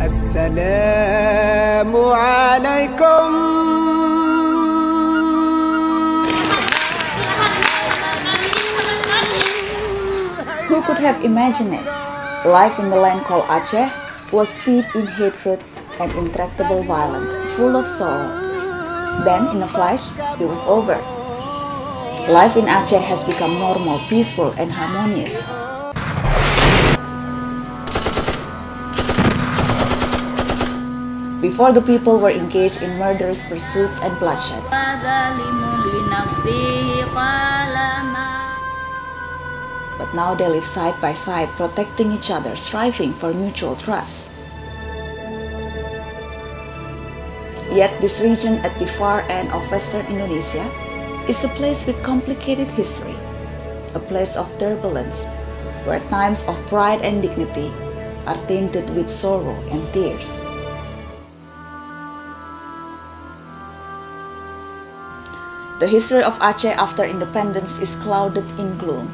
السلام عليكم. Who could have imagined it? Life in the land called Aceh was steeped in hatred and intractable violence, full of sorrow. Then, in a flash, it was over. Life in Aceh has become normal, peaceful, and harmonious. Before, the people were engaged in murderous pursuits and bloodshed. But now they live side by side, protecting each other, striving for mutual trust. Yet this region at the far end of Western Indonesia is a place with complicated history, a place of turbulence, where times of pride and dignity are tainted with sorrow and tears. The history of Aceh after independence is clouded in gloom.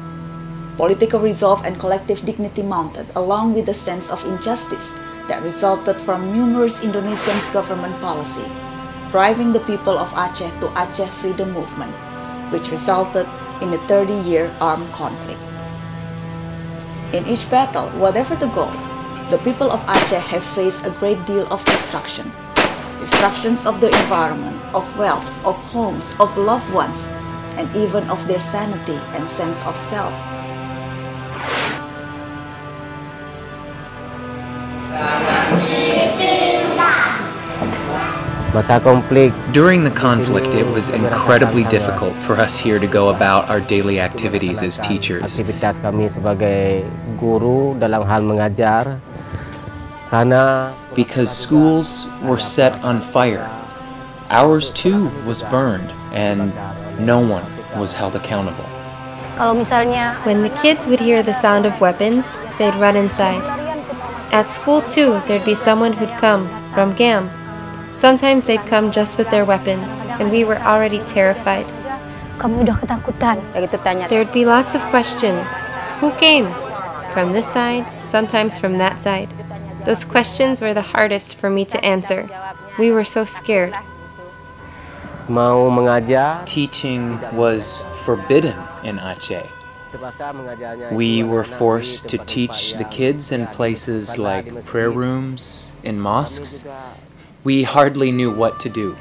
Political resolve and collective dignity mounted, along with a sense of injustice that resulted from numerous Indonesian government policy, driving the people of Aceh to Aceh Freedom Movement, which resulted in a 30-year armed conflict. In each battle, whatever the goal, the people of Aceh have faced a great deal of destruction. Destructions of the environment, of wealth, of homes, of loved ones, and even of their sanity and sense of self. During the conflict, it was incredibly difficult for us here to go about our daily activities as teachers. Because schools were set on fire. Ours too was burned, and no one was held accountable. When the kids would hear the sound of weapons, they'd run inside. At school too, there'd be someone who'd come from GAM. Sometimes they'd come just with their weapons, and we were already terrified. There'd be lots of questions. Who came? From this side, sometimes from that side. Those questions were the hardest for me to answer. We were so scared. Teaching was forbidden in Aceh. We were forced to teach the kids in places like prayer rooms and mosques. We hardly knew what to do.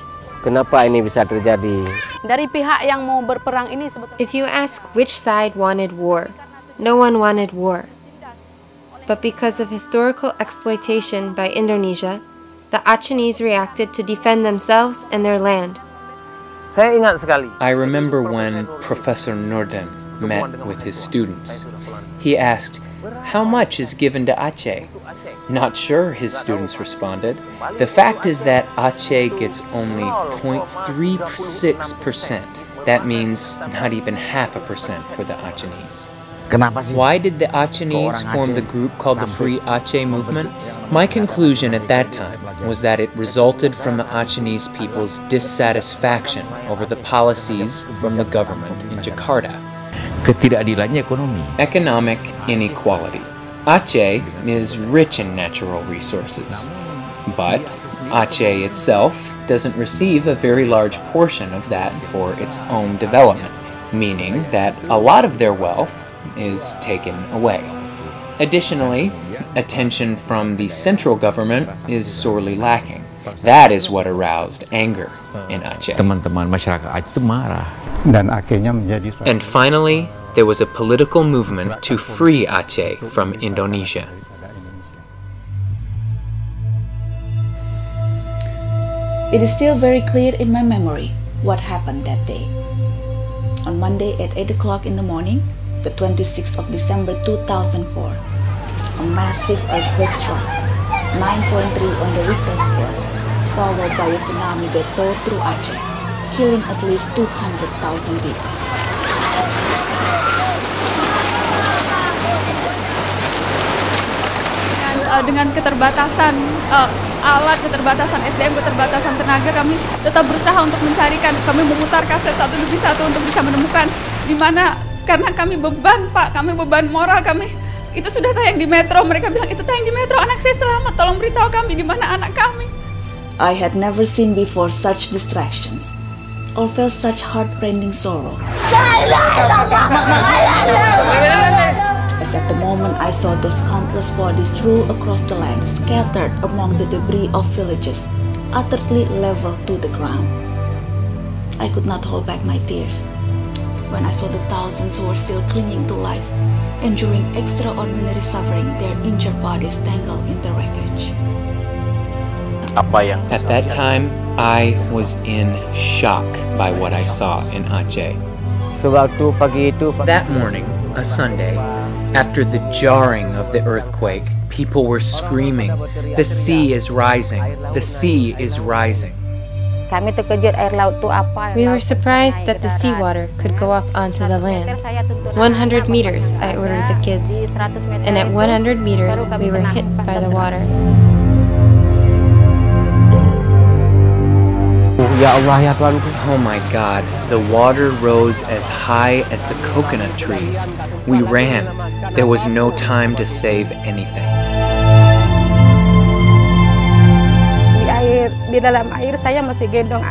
If you ask which side wanted war, no one wanted war. But because of historical exploitation by Indonesia, the Acehnese reacted to defend themselves and their land. I remember when Professor Norden met with his students. He asked, "How much is given to Aceh?" "Not sure," his students responded. "The fact is that Aceh gets only 0.36%. That means not even 0.5% for the Acehnese." Why did the Acehnese form the group called the Free Aceh Movement? My conclusion at that time was that it resulted from the Acehnese people's dissatisfaction over the policies from the government in Jakarta. Economic inequality. Aceh is rich in natural resources, but Aceh itself doesn't receive a very large portion of that for its own development, meaning that a lot of their wealth is taken away. Additionally, attention from the central government is sorely lacking. That is what aroused anger in Aceh. And finally, there was a political movement to free Aceh from Indonesia. It is still very clear in my memory what happened that day. On Monday at 8 o'clock in the morning, the 26th of December 2004, a massive earthquake struck, 9.3 on the Richter scale, followed by a tsunami that tore through Aceh, killing at least 200,000 people. Dengan keterbatasan alat, keterbatasan SDM, keterbatasan tenaga, kami tetap berusaha untuk mencarikan. Kami memutar kaset satu demi satu untuk bisa menemukan di mana, karena kami beban, Pak, kami beban moral, kami Itu sudah tayang di Metro. Mereka bilang itu tayang di Metro, anak saya selamat. Tolong beritahu kami di mana anak kami. I had never seen before such distractions, or felt such heart-rending sorrow. As at the moment I saw those countless bodies strewn across the land, scattered among the debris of villages, utterly leveled to the ground. I could not hold back my tears when I saw the thousands who were still clinging to life, enduring extraordinary suffering, their injured bodies tangled in the wreckage. At that time, I was in shock by what I saw in Aceh. That morning, a Sunday, after the jarring of the earthquake, people were screaming, "The sea is rising! The sea is rising!" We were surprised that the seawater could go up onto the land. 100 meters, I ordered the kids, and at 100 meters, we were hit by the water. Oh my God, the water rose as high as the coconut trees. We ran. There was no time to save anything.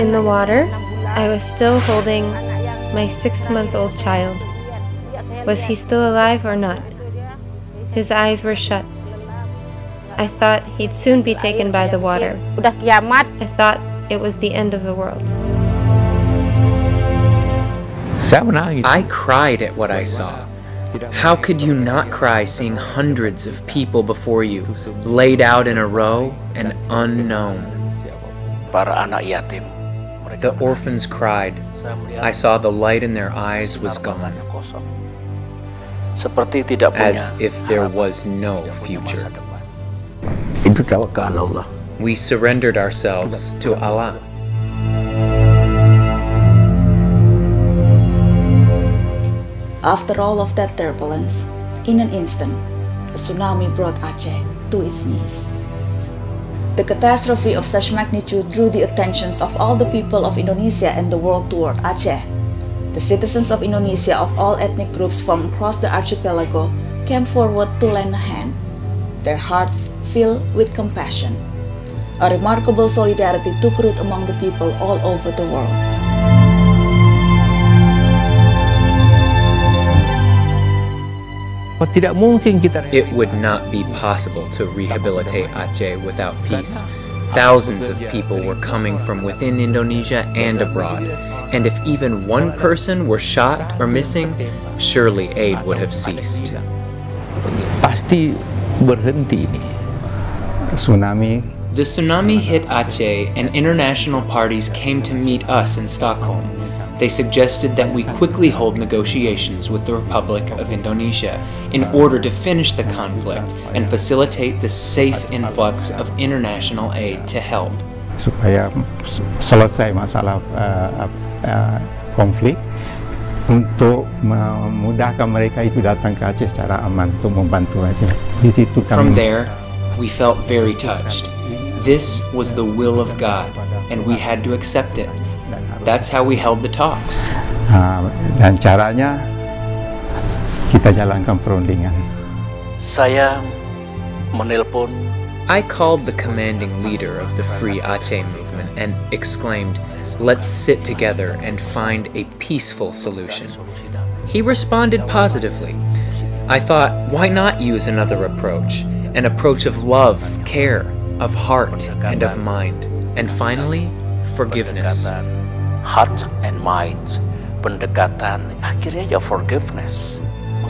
In the water, I was still holding my 6-month-old child. Was he still alive or not? His eyes were shut. I thought he'd soon be taken by the water. I thought it was the end of the world. I cried at what I saw. How could you not cry seeing hundreds of people before you, laid out in a row and unknown? The orphans cried. I saw the light in their eyes was gone, as if there was no future. We surrendered ourselves to Allah. After all of that turbulence, in an instant, a tsunami brought Aceh to its knees. The catastrophe of such magnitude drew the attentions of all the people of Indonesia and the world toward Aceh. The citizens of Indonesia of all ethnic groups from across the archipelago came forward to lend a hand, their hearts filled with compassion. A remarkable solidarity took root among the people all over the world. It would not be possible to rehabilitate Aceh without peace. Thousands of people were coming from within Indonesia and abroad, and if even one person were shot or missing, surely aid would have ceased. The tsunami hit Aceh, and international parties came to meet us in Stockholm. They suggested that we quickly hold negotiations with the Republic of Indonesia in order to finish the conflict and facilitate the safe influx of international aid to help. Supaya selesai masalah konflik, untuk memudahkan mereka itu datang ke Aceh secara aman untuk membantu Aceh. Di situ kami. From there, we felt very touched. This was the will of God, and we had to accept it. That's how we held the talks. Dan caranya kita jalankan perundingan. Saya menelpon. I called the commanding leader of the Free Aceh movement and exclaimed, "Let's sit together and find a peaceful solution." He responded positively. I thought, why not use another approach? An approach of love, care, of heart, and of mind. And finally, forgiveness. Heart and mind, pendekatan akhirnya ya forgiveness.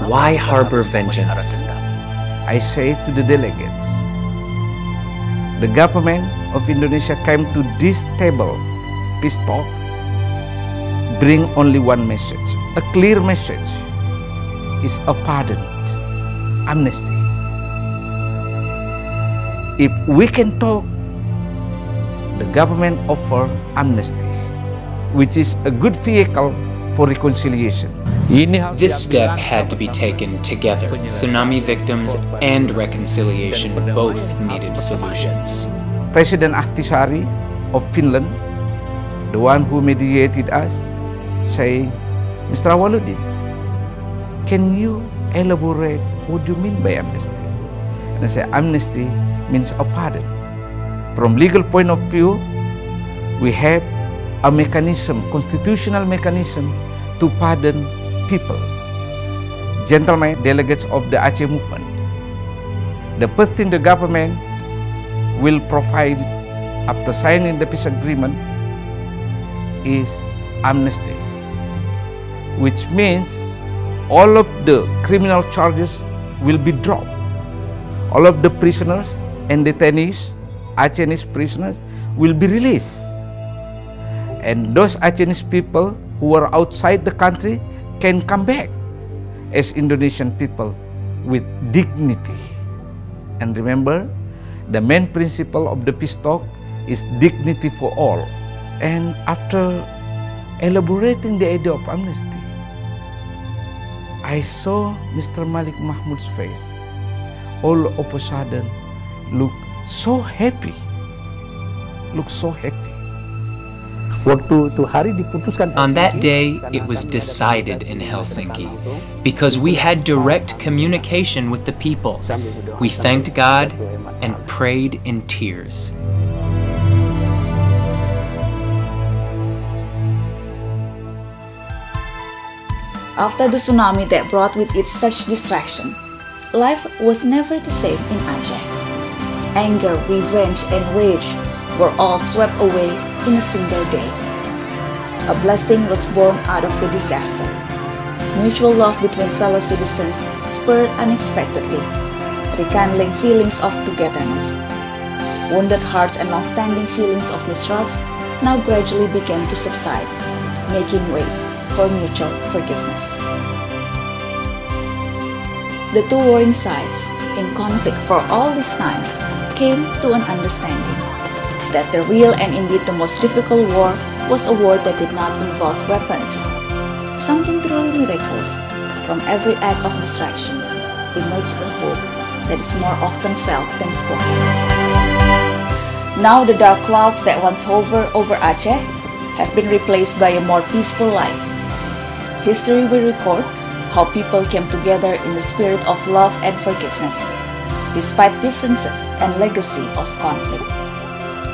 Why harbor vengeance? I say to the delegates, the government of Indonesia came to this table, peace talk, bring only one message, a clear message, is a pardon, amnesty. If we can talk, the government offer amnesty, which is a good vehicle for reconciliation. This step had to be taken together. Tsunami victims and reconciliation both needed solutions. President Ahtisaari of Finland, the one who mediated us, say, Mr. Awaludin, can you elaborate what do you mean by amnesty. And I say amnesty means a pardon. From legal point of view, we have a mechanism, constitutional mechanism to pardon people. Gentlemen, delegates of the Aceh movement, the first thing the government will provide after signing the peace agreement is amnesty, which means all of the criminal charges will be dropped. All of the prisoners and detainees, Acehese prisoners, will be released. And those Acehese people who are outside the country can come back as Indonesian people with dignity. And remember, the main principle of the peace talk is dignity for all. And after elaborating the idea of amnesty, I saw Mr. Malik Mahmud's face. All of a sudden, look so happy. Look so happy. On that day, it was decided in Helsinki, because we had direct communication with the people. We thanked God and prayed in tears. After the tsunami that brought with it such distraction, life was never the same in Aceh. Anger, revenge, and rage were all swept away in a single day. A blessing was born out of the disaster. Mutual love between fellow citizens spurred unexpectedly, rekindling feelings of togetherness. Wounded hearts and long-standing feelings of mistrust now gradually began to subside, making way for mutual forgiveness. The two warring sides, in conflict for all this time, came to an understanding that the real and indeed the most difficult war was a war that did not involve weapons. Something truly miraculous. From every act of distractions emerged a hope that is more often felt than spoken. Now the dark clouds that once hovered over Aceh have been replaced by a more peaceful light. History will record how people came together in the spirit of love and forgiveness, despite differences and legacy of conflict.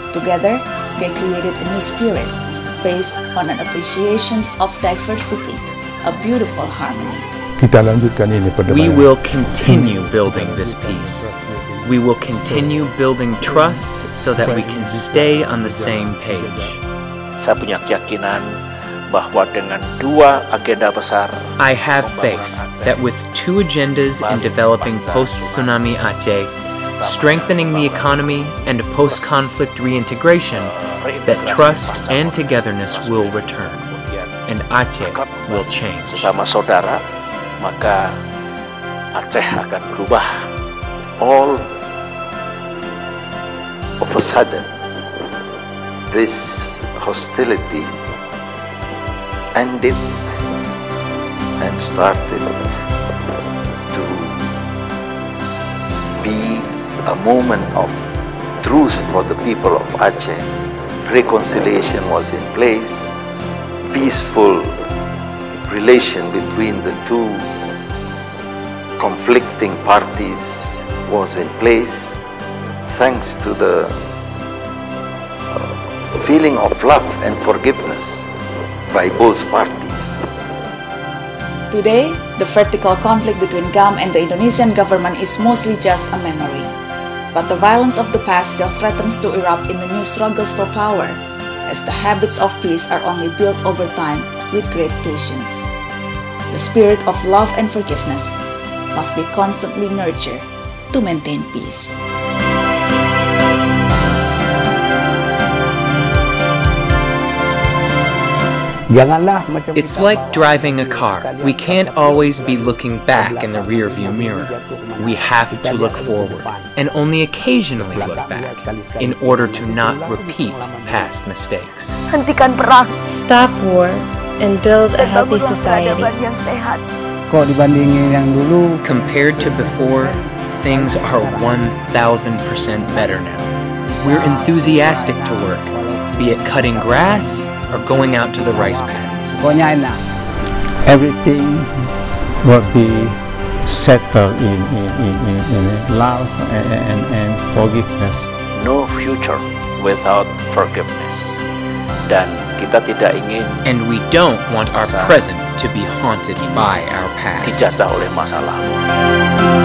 Together, they created a new spirit based on an appreciation of diversity, a beautiful harmony. We will continue building this peace. We will continue building trust so that we can stay on the same page. Saya punya keyakinan bahwa dengan dua agenda besar, I have faith that with two agendas in developing post-tsunami Aceh, strengthening the economy and post-conflict reintegration, that trust and togetherness will return, and Aceh will change. Bersama saudara, maka Aceh akan berubah. All of a sudden, this hostility ended and started to be a moment of truth for the people of Aceh. Reconciliation was in place, peaceful relation between the two conflicting parties was in place, thanks to the feeling of love and forgiveness by both parties. Today, the vertical conflict between GAM and the Indonesian government is mostly just a memory. But the violence of the past still threatens to erupt in the new struggles for power, as the habits of peace are only built over time with great patience. The spirit of love and forgiveness must be constantly nurtured to maintain peace. It's like driving a car. We can't always be looking back in the rearview mirror. We have to look forward, and only occasionally look back, in order to not repeat past mistakes. Stop war and build a healthy society. Compared to before, things are 1,000% better now. We're enthusiastic to work, be it cutting grass or going out to the rice paddies. Everything will be settle in love and forgiveness. No future without forgiveness. Dan kita tidak ingin And we don't want our present to be haunted by our past. dijajah oleh masa lalu.